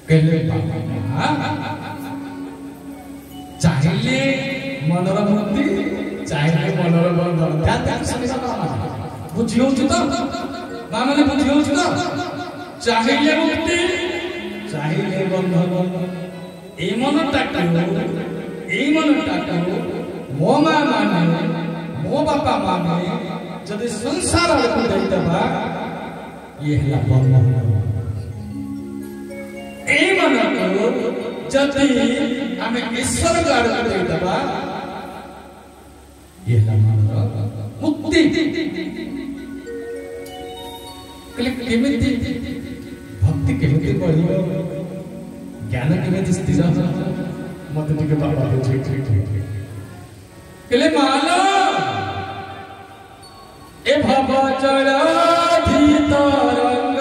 कहले बाबा चाहिए मनर मुक्ति चाहिए मनर बंधन ध्यान सुनि बुझियो तो मां माने बुझियो तो चाहिए मुक्ति चाहिए बंधन ए मन टाटो मो मां माने मो बापा माने जदि संसार को दैतबा ये हला बंधन ए मन को जदि हमें ईश्वर गाड़ को दैतबा ये हला मन मुक्ति केमिति भक्ति केमिति बढ़ियो ज्ञान केमिति स्थिर मत टिके बाबा ठीक केले माला ए भव जराधि तरंग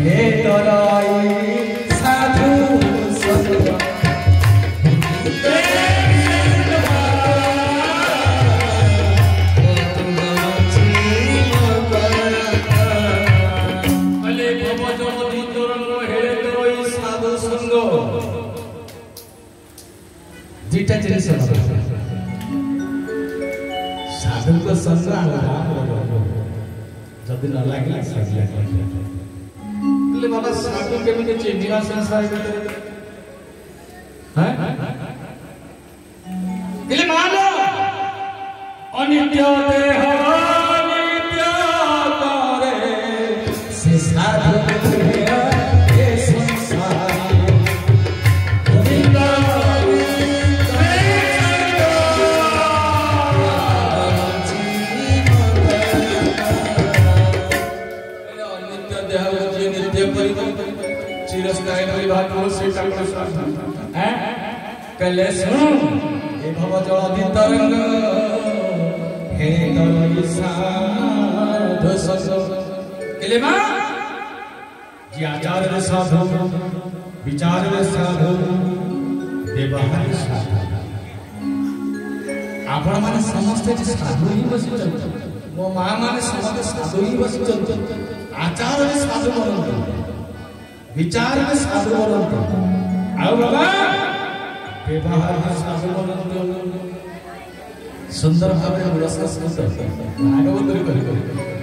हे तराई साधु संग जीटा जिनिस साधु को संग जदि न लागला सजिया ले बाबा साधु केमिति चिन्हिला संसार हैं ले मानो अनित्य देह नित्य करे से साधु चिरस्थायी परिभाषा से हैं कले सुन ए भव जल तरंग हे तराई साधु संग केले मां जी आचार रे साधु विचार रे साधु व्यवहार साधु आपण माने समस्त साधु ही बसी मो मां माने समस्त साधु ही बसी आचार रे साधु बनंतु विचार में साधु बनंतु आओ बाबा व्यवहार में साधु बनंतु सुंदर भावे रसस्मृत भागवत रे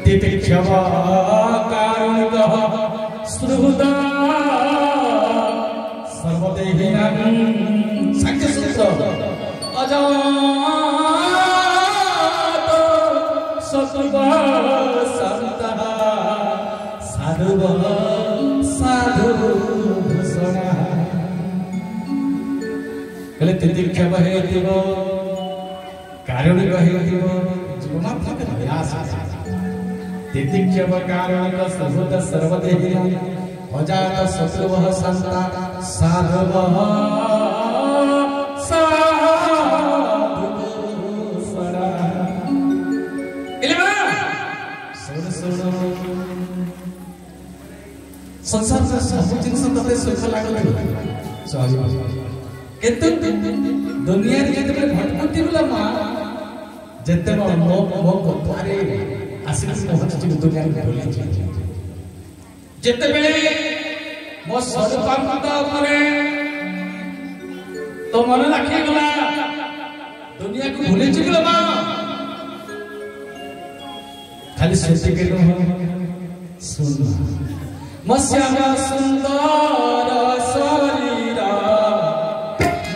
तितिक्षवा कारुणिकः सुहृदा सर्वदेहिनां संख्यसूत्र अजात सत्वा संतः साधुः साधु भूषण कले तितिक्षव हेतिव कारुणिक हेतिव जीवनात्मक व्यास तितिक्षव कारुणिक सर्वत सर्वदेहि अजात शत्रुवः संता साधवः साधु भूषण इलेवा सुन संसार में सब जिनस तते सुख लागले सही केते दुनिया रे जते भटकती बोला मां जते मो कथारे आसिक पहुंच दुनिया रे बोली जते बेले मो स्वरूपांत करे तो मन राखी गला दुनिया को भूले चुकला मां खाली सोचे के सुन मस्याम सुंदर शरीर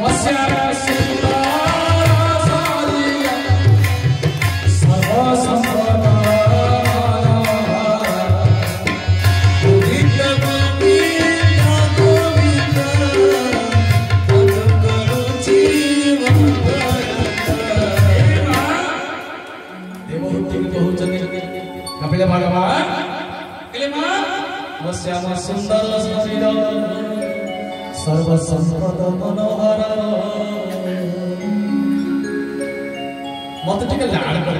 मस्याम सुंदर शरीर सर्व संपद उदित गोविंद जीवन देवहूति कहउचने कपिल भगवान केले मां मस्याम सुंदर शरीर सर्व संपद मनोहर मत टिके लाड़ कर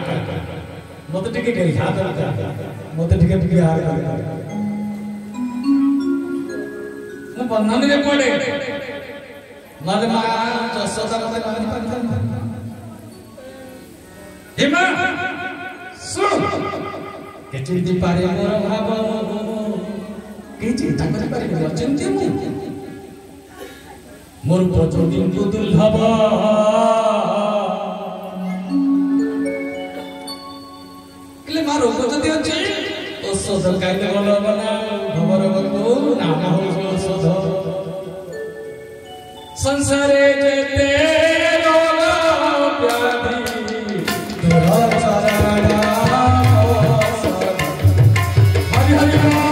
मत टिके गैया कर मत टिके प्यार कर न बंधन रे पड़े माले मां जसोदा मते कहनी पान हे मां सुन के चिंती पारे मोर भाव के चिंता कर पारे अचिंत्य मु मोर प्रजोगिंदु दुर्लभ कले मारो गजति अछि औषध खाइले भल बना भवर बंधु नाम हो औषध संसारे जेते रोग व्याधि दुराचारा हरि हरि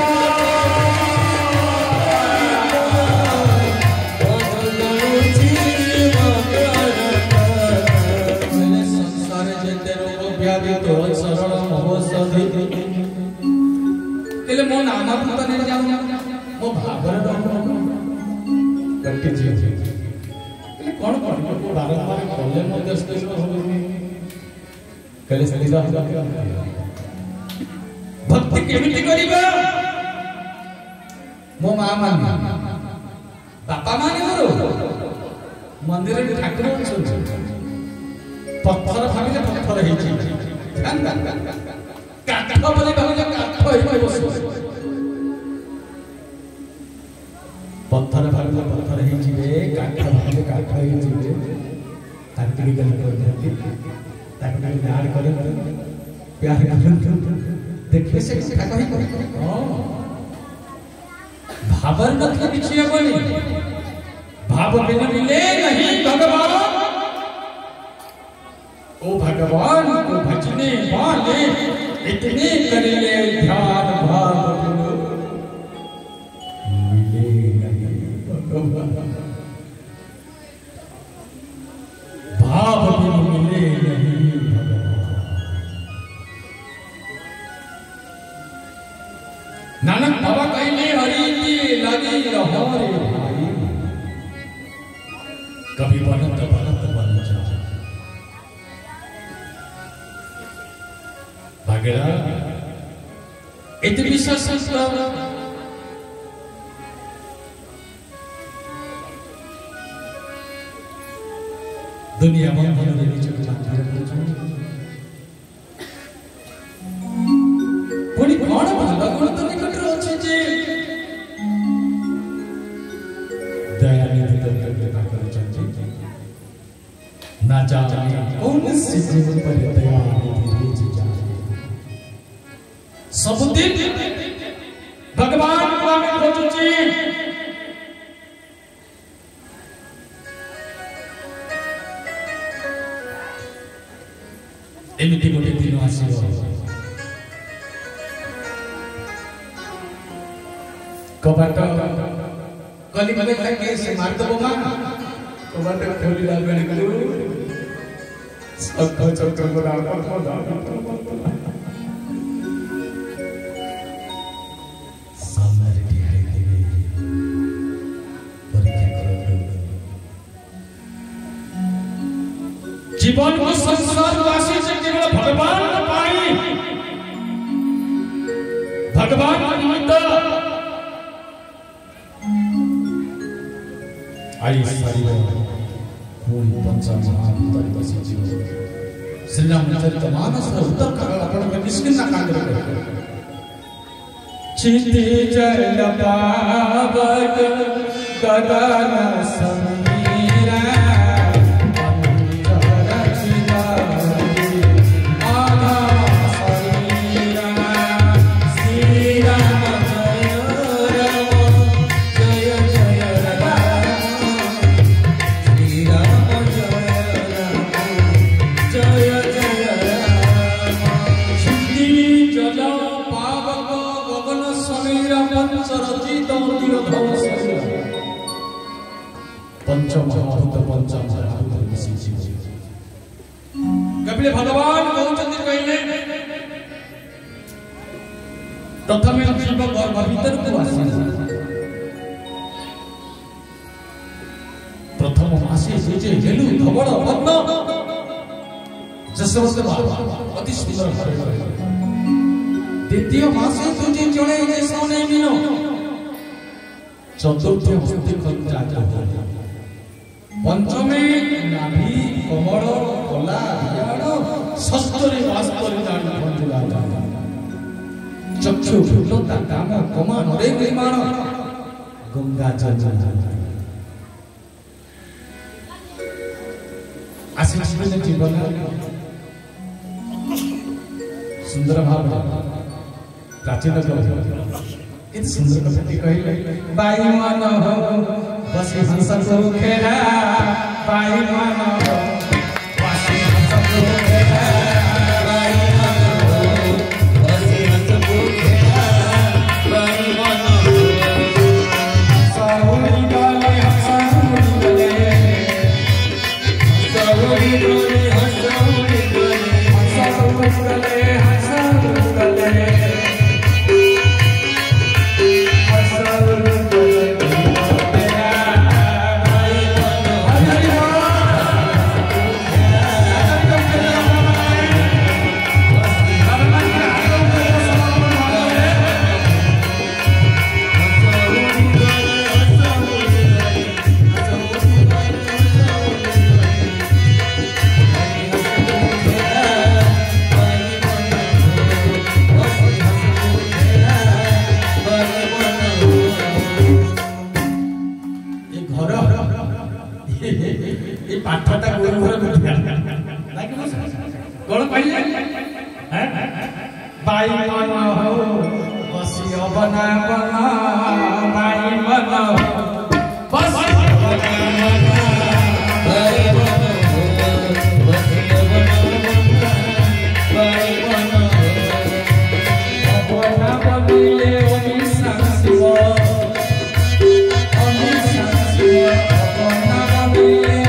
केले मो नाम पता नहीं जाऊ मो भावर कट्टी जी केले कोन कोन को बारंबार कले मो दस्त होबनी केले सलीदा भक्ति केमिति करिबा मो मां मानी बापा मानी करो मंदिर रे ठाकुर छ पत्थर भाबिले पत्थर हेछि काठ बोले भाबिले काठ होई बस पत्थर भाबिले पत्थर हेछि रे काठ भाबिले काठ हेछि रे ताकि गल कर ताकि लाड करे प्यार देखिए से कथा कहि भावर मतलब किछि बनी भाव बिना मिले नहीं भगवान ओ भगवान को भजने वाले इतने कर ले ध्यान भाव मिले नहीं भगवान भाव बिना मिले नहीं भगवान नानक बाबा कहले हरि की लगी रहो रे भाई कभी बनत बन जा भागेरा इतनी विश्वास दुनिया में भले नीचे पुणी कौन भला गुण तो निकट रहे जे दया निधि तत्व कृपा कर चंदी ना जाने कौन सी जीवन पर दया निधि सबुदिन भगवान को आमे खोजुची एमिति गोटे दिन आसीबो कबाट कली मले के से मार दबो मा कबाट खोली ला बेणी को सब चक्कर को राव को जीवन को संसार वासी से केवल भगवान को पाई भगवान निमित्त आई शरीर पूर्ण पंचमहाभूत बसी जीव श्री रामचरितमानस उत्तर का अपन में किसकिन कांड करे चिते जल पावक गगन समीरा कपिल भगवान कहउचंदी कहले प्रथमे जीव गर्भ भीतर को आसी प्रथम आसी जे हेलु धवल पद्म जसवंत बाबा अति सुंदर भावे द्वितीय मासे तुझे जणे जे सोने मिनो चतुर्थ हस्ती खंजात पंचमे नाभि कमल कला षष्ठरे वास्तरे दान खंजुला चक्षु फुलता काम कमा नरे निर्माण गंगा जमुना आशिष जीवन सुंदर भाव प्राचीन कित सुंदर कथाटी कहले बाई मन बसी हंस को खेला बाई मन बसी हंस को खेला बाई मन बसी हंस को खेला बाई मन सावरी गले हंसावरी गले सावरी गले हंसावरी गले हंसावरी गले हंसावरी गले पाठटा गुरु घर बुझिया कोन पहिले बाई मन हो बसियो बना बना बाई मन बसियो बना बना बाई मन बसियो बना बाई मन अपना बनिले ओनी सांसियो अपना बनिले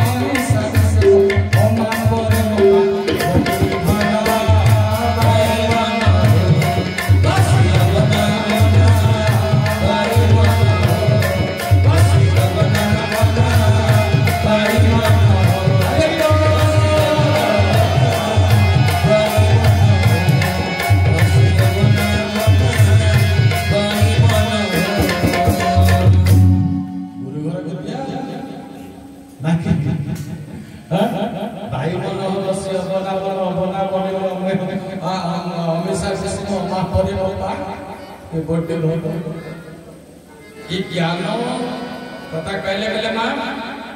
बर्थडे हो ये ज्ञान कथा कहले कहले मां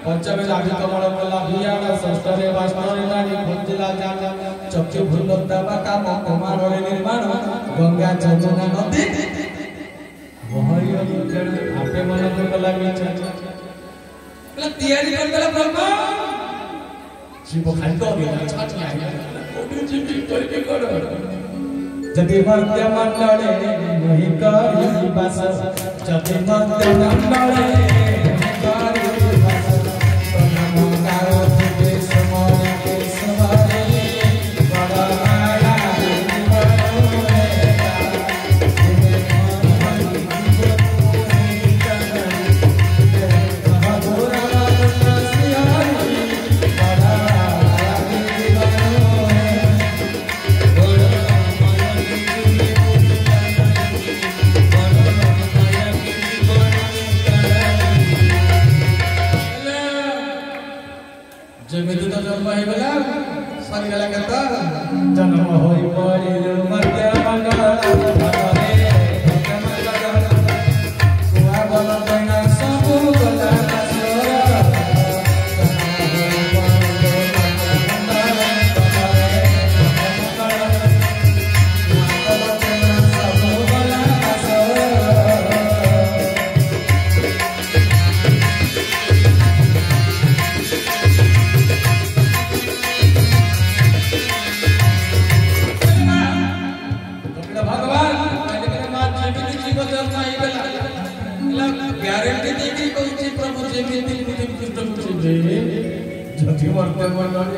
पंचमे जाबी कमल कला बियाना षष्ठरे वास्तरे नानी खोजिला जान चक्षु भूलता काम कमार रे निर्माण गंगा जमुना नदी मोहरियो जण आपे मन को कला बिच कला तैयारी कर देला ब्रह्मा शिव खाई तो गेला छाछ आई ओडी जीवी करके कर जदि मध्य मंडले नहीं करी बस जदि मध्य मंडले नहीं करी बस तनम गाओ के समारे के समारे बड़ा माया जन्म होई पड़िल मध्य मंडल भगरे मध्य मंडल कुआ बल बना सब गला गारंटी देगी कोई प्रभु जेमिति कृष्ण मुझे जति वर्ते मंडल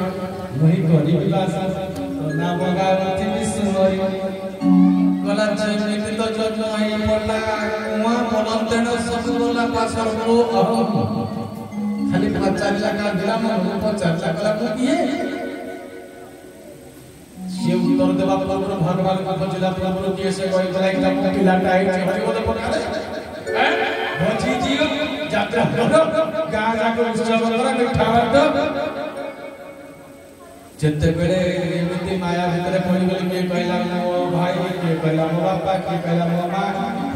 नहीं गरीब भाषा ना भगावती विश्वरी कला जेमिति तो जज नहीं पड़ला कुआ पलंतेन सब बोला पासर को अहम खाली 5 लाख ग्राम 50 लाख किए से उत्तर देवा पूर्व भगवान को जिला प्रभु किए से कोई जरा एकदम पिला टाइट हरि बोले पका भजी जियो यात्रा करो गा जाको उत्सव करो मिठा बात जते बेले एमिति माया भितरे पड़ी गली के कहला ओ भाई के कहला मो बापा किए कहला मो मां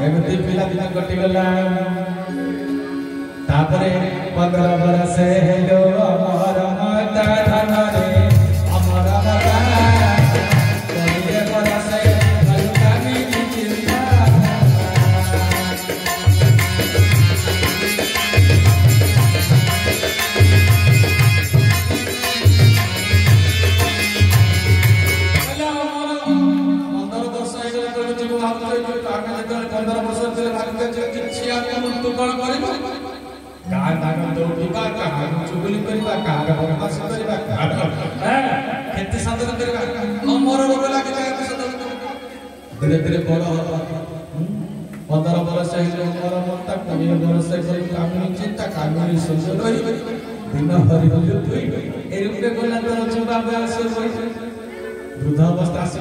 एमती पिला दिन कटि गला तापरे 15 बरस हेलो अमर माता धन रे अमर माता कोइले बरस कलकानी चिंता धीरे धीरे बड़ 15 बरस मोर मता 20 बरस कामिनी चिंता कामिनी सुंदर दिन हरि एरुपे गला तोर चुबा बयस वृद्धावस्था से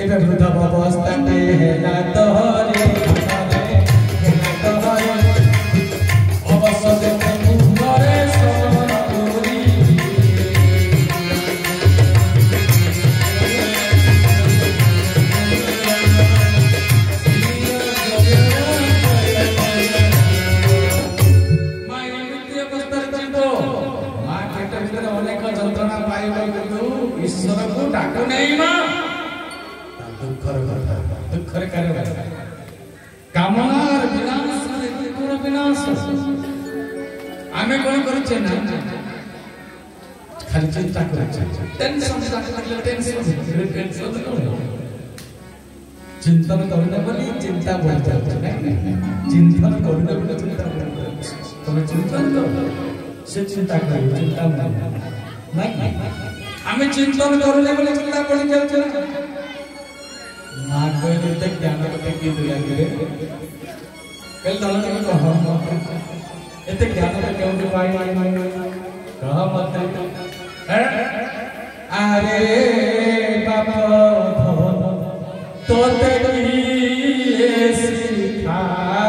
एबे वृद्धावस्था ते हेला तोरे हेला तोरे अवश्य देखै मुंगरे सोनपुरी ईश्वर को डाकू नहीं मां दुखर कथा दुखर करे कामनार विनाश रे दुखर विनाश आमे कोन करछे ना खाली चिंता करछे टेंशन चिंतन करने बोली चिंता बढ़ जाए नहीं चिंतन करने बोली चिंता बढ़ जाए तुम्हें चिंतन करो से चिंता करो चिंता नहीं हमें चिंतन करने बोले चिंता पड़ जाए ना कोई ते ज्ञान के की दिला रे कल दलन के कह एते ज्ञान के क्यों के पाई कह मत अरे बाबा तो ते की सिखाएला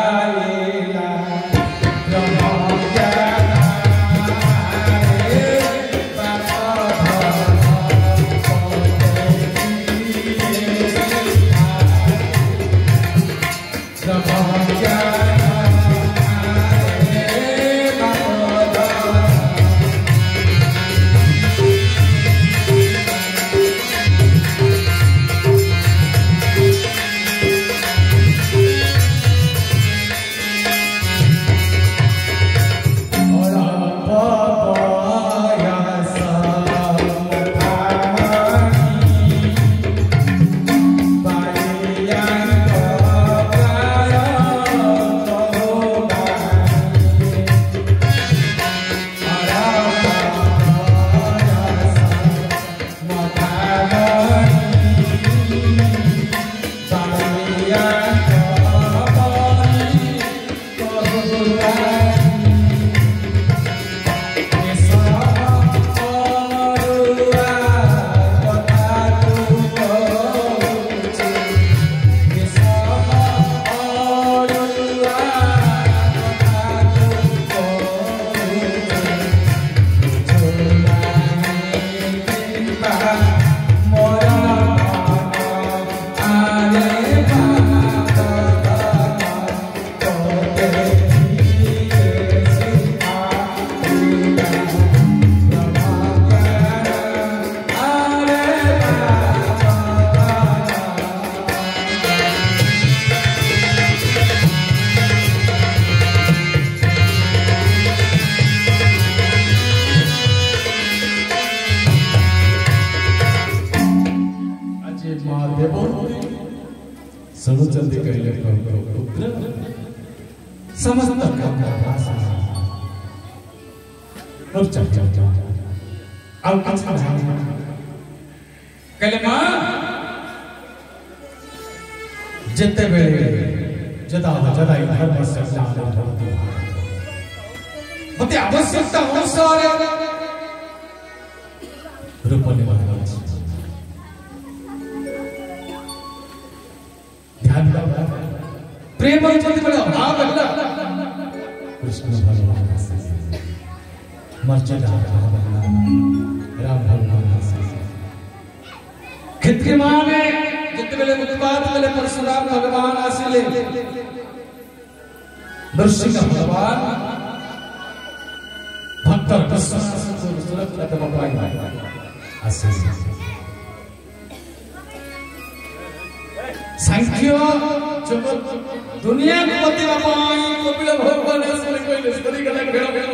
समुचंदी कहले पुत्र समस्त काम भाषा और चल अब अच्छा कहले मां जते बेले जदा धर्म सत्ता मते आवश्यकता अनुसार रूप निवारण प्रेम जति बड़ा भाव बदला कृष्ण भगवान से मर्यादा राम भगवान से खित के मां में केतबेले उत्पात कले परशुराम भगवान आसिले नरसिंह भगवान भक्त विश्वास सुरक्षा के बपाई आसिले सांख्य जगत दुनिया को बतिवा पाई कपिल भगवान आसिले कहले सरी गला खेल खेल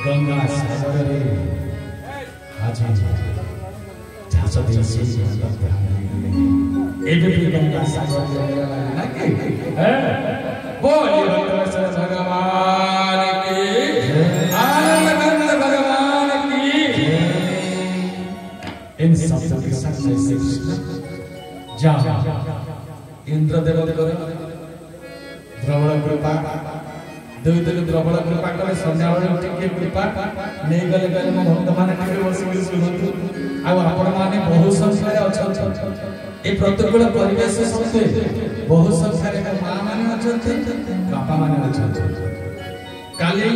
गंगा सागर रे आज जासो देसी एबे भी गंगा सागर रे ना के बोलिए भगवान भगवान की आनंद कंद भगवान की इन शब्दों के साथ जैसे जा इंद्र देवता करे द्रवण कृपा दुई दिन द्रवण कृपा करे संध्या बेले टिके कृपा नै गले गले म भक्त माने टिके बसी सुनतु आ आपण माने बहु संख्यारे अछन ए प्रतिकूल परिवेश सत्वे बहु संख्यारे मां माने अछन बापा माने अछन काली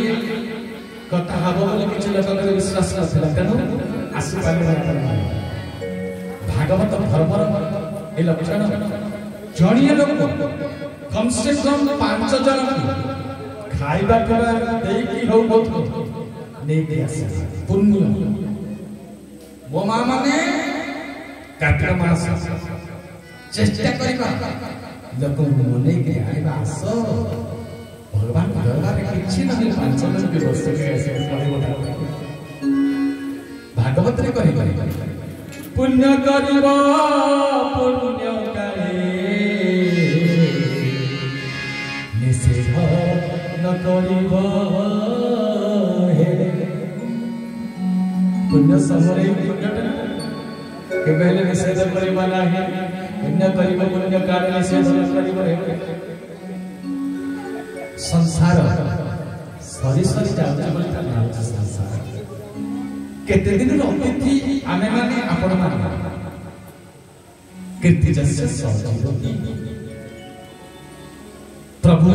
कथा हबो बोले किछ लोक विश्वास नथिला तेनु आसी पाले भागवत धर्मर ए लक्षण जणिए लोक कम से कम 5 जन खाइबा पिबा देकी हो बहुत नेकी आसे पुण्य मो मां माने कार्तिक मास चेष्टा करिबा लोक मने के आइबा आसो भगवान दरबार किछि नहीं 5 जन के बसे के आसे पड़े भागवत रे कहि पुण्य करिबा पुण्य करे निषेध न करिब हे पुण्य समरे पुण्य के पहले निषेध करिब नाही पुण्य करिब पुण्य कार्य निषेध न करिब हे संसार सरी सरी जाउछ बोली ता नाम संसार केते दिन अतिथि आमे माने आपण माने कीर्ति जस्य सजीवती प्रभु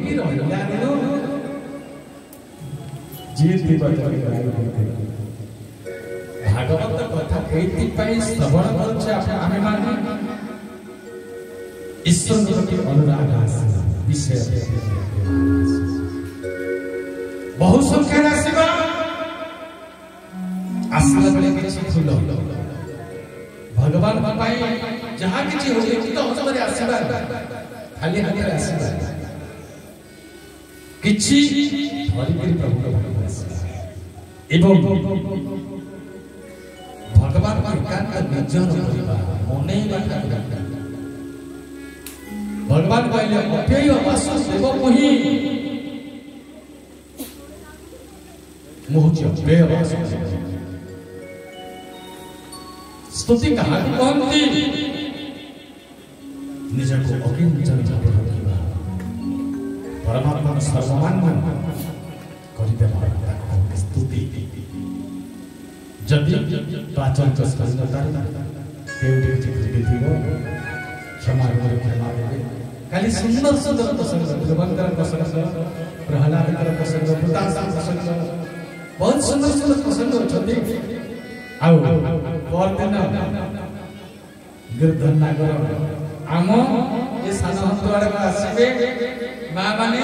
की रहला रो जीत दिबत के भागवत कथा केति पई श्रवण करछ आमे माने ईश्वर के अनुराग विषय बहु संख्या राशिबा आसला बले किछि फूल भगवान पाई जहां किछि होले कि तो हजरे आशीर्वाद खाली हाथ आशीर्वाद किछि धरि के प्रभु के भागवत एवं भगवान एकांत निर्जन होइबा मने बाटा भगवान कहले अप्यय वासुदेव मोहि मोहच अप्यय वासुदेव स्तुति कहा कहती निज को अकिंचन भावे रखिबा परमात्मा सर्वमान्य करिते भारत स्तुति जदि पाचन स्कंदतार केउटी चित्रित थियो क्षमा करे क्षमा देवे खाली सुंदर सुंदर प्रसंग भगवंतर प्रसंग प्रहलादकर प्रसंग पुतासा प्रसंग बहुत सुंदर सुंदर प्रसंग होते आउ परदिन गिरधन नागर आम ये सान हंतवाड़ को आसबे मां माने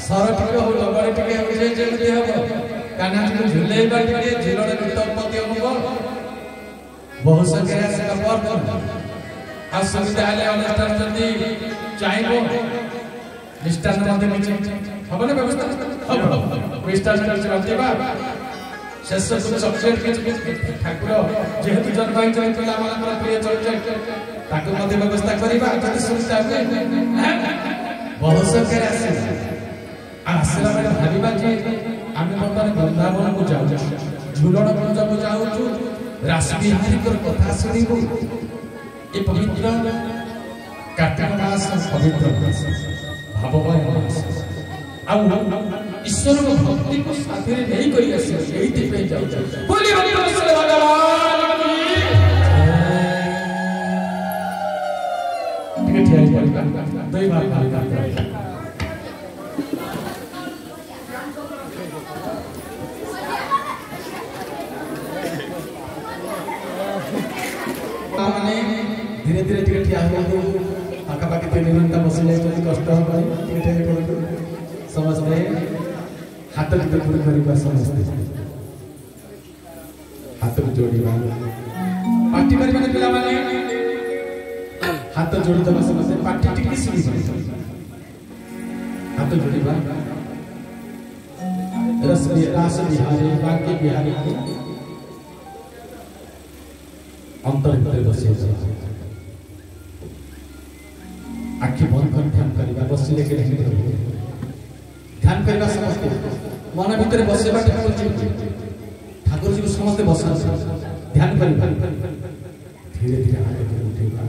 सर टिके हो लगड़े टिके हो जे जेमति हबो काना टिके झुले बा टिके झुलड़ गीत पति अनुभव बहुत संख्या से परदिन आ सुविधा आले अनुष्ठान जदी चाइबो निष्ठान मध्ये मिछ हबने व्यवस्था हबो विस्तार से चलतेबा शेष कुछ चॉकलेट के ठाकुर जेहेतु जन्माई चलतला मानकर प्रिय चलते ताको मध्ये व्यवस्था करिबा जति सुविधा है बहुत संख्या आसे आसला बेले भाबिबा जे आमे बर्तमान वृंदावन को जाऊ झुलण कुंज को जाऊ रास बिहारीकर कथा सुनिबो ए पवित्र कार्तिक मास पवित्र मास भावमय मास आ ईश्वर को भक्ति को साथी रे नहीं करी आसी एही पे जाऊ बोली भगवान की ठीक है पड़ेगा दई बार का माने धीरे धीरे टिके ठिया हो आका पाके 3 घंटा बस जाय तो कष्ट हो टिके ठिया करू समझते हाथ भितर पूरी करिबा समझते हाथ जोड़िबा पार्टी करिबा पिला माने हाथ जोड़ी दबा समझते पार्टी टिके सिखि हाथ जोड़िबा रास बिहारी बांके बिहारी अंतर भीतर बसे आखि बंद कर ध्यान करबा बसिले के ध्यान करबा समझते मन भीतर बसेबा ठाकुर जी को समझते बसा ध्यान करबा धीरे धीरे आगे उठेबा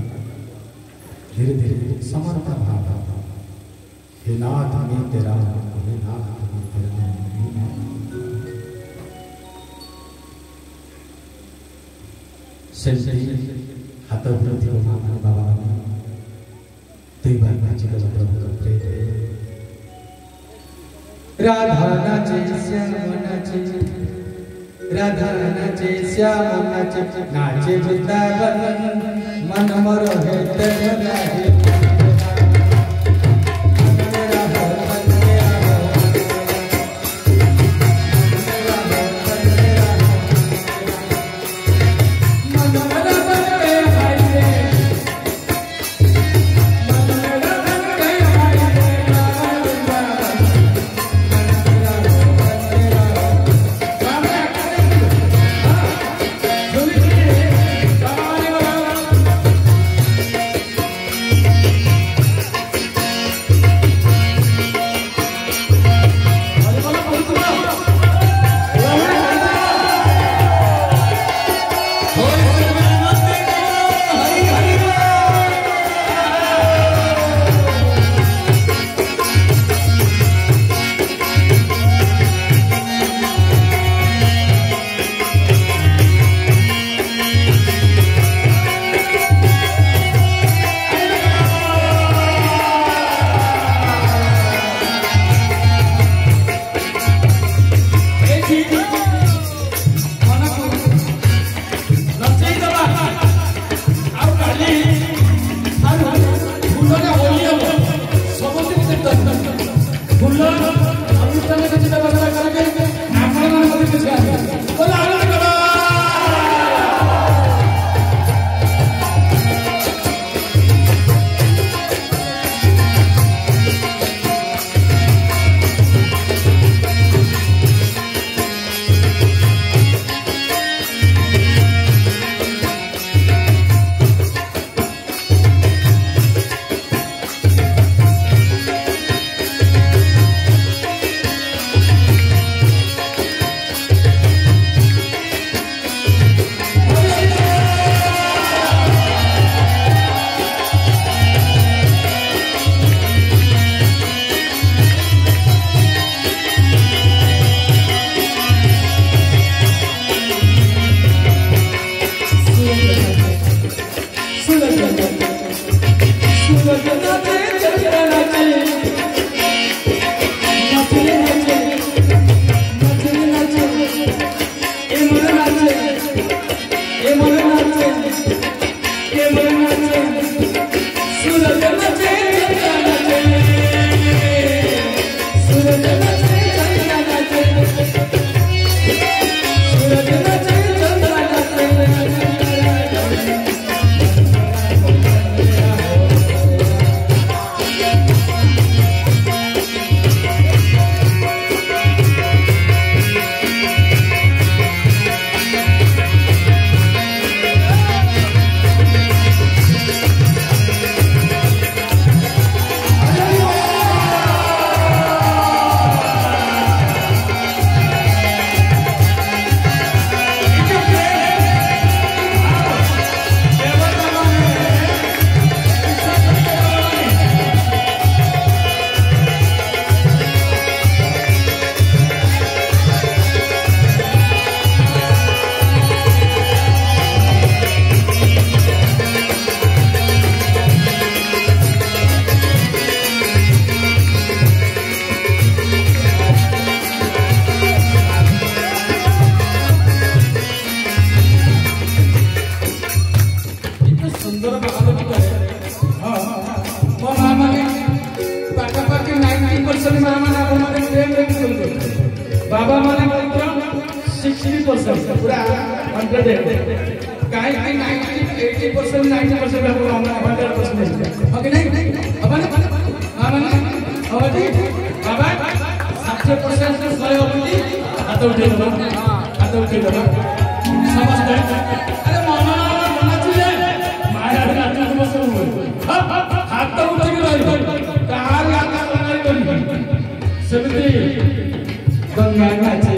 धीरे धीरे समर्पण भाव हे नाथ मैं तेरा हे नाथ मैं तेरा सेंटी हाथ उपलब्धि को मां बाबा देवा नाची का प्रभु का प्रेम राधा नाचे श्याम नाचे राधा नाचे श्याम नाचे नाचे वृंदावन मन मरो है तेरा है काय 80% 90% आपण आम्हाला 100% ओके नाही आपण बाबा 60% सही होती हात उठे दबा समझ गए अरे मामा मनाची माया हात बसून हात उठे रही काल हात बनाई सेमती गंगा नाचे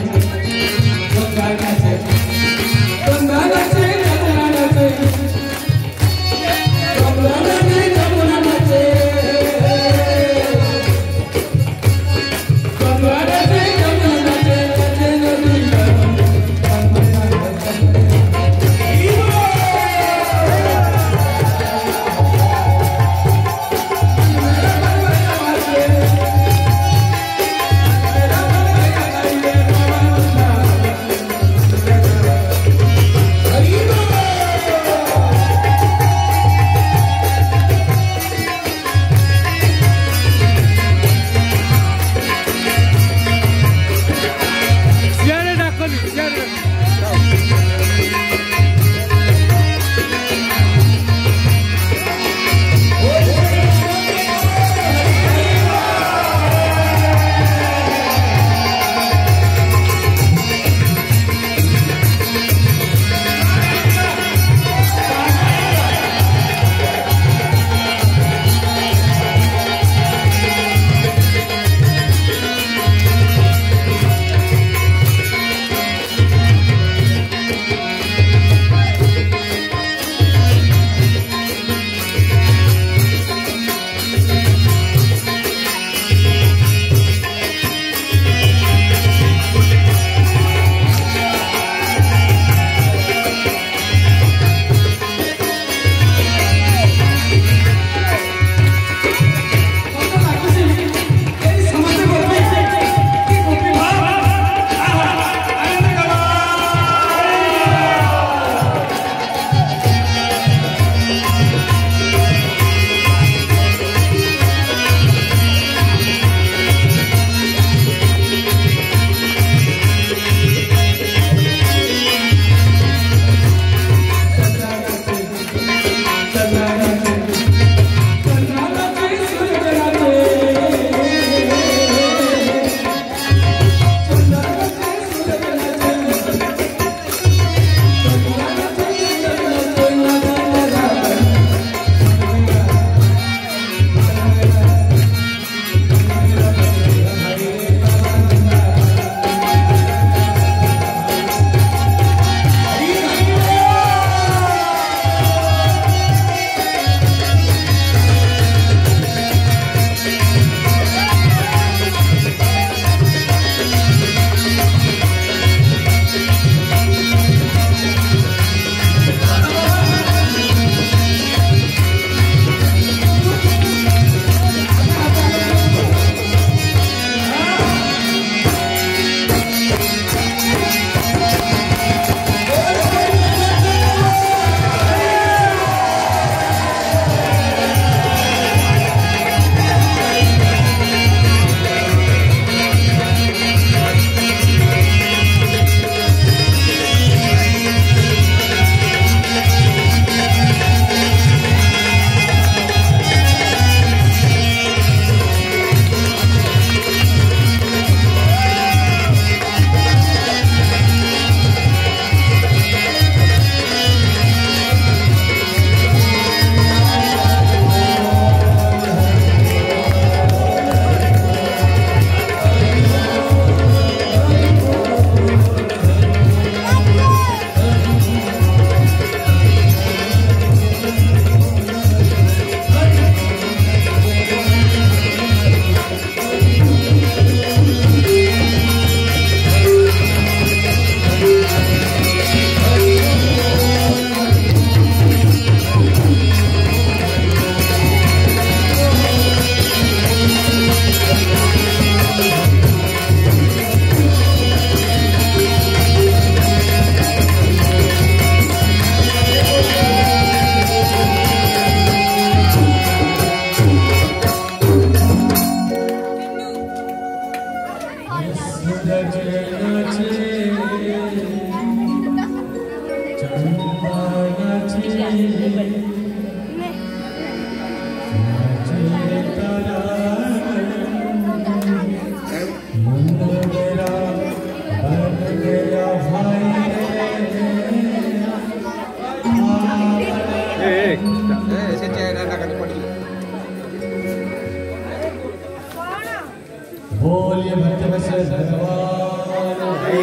बोलिए भक्तवत्सल भगवान की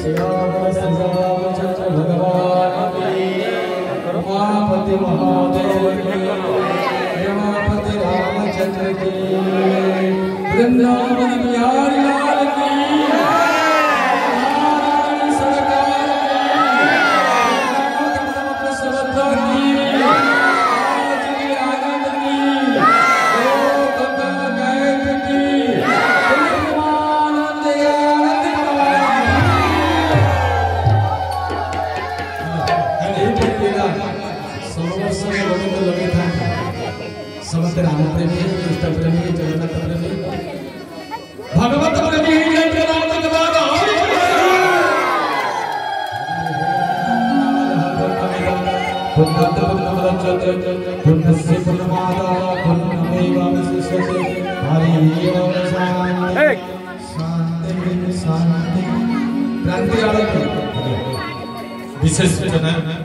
श्रीरामचंद्र भगवान की उमापति महादेव की उमापति रामचंद्र की वृंदावन बिहारी लाल की समस्त राम प्रेमी कृष्ण प्रेमी जगन्नाथ प्रेमी भगवत प्रेमी शांति विशेष सूचना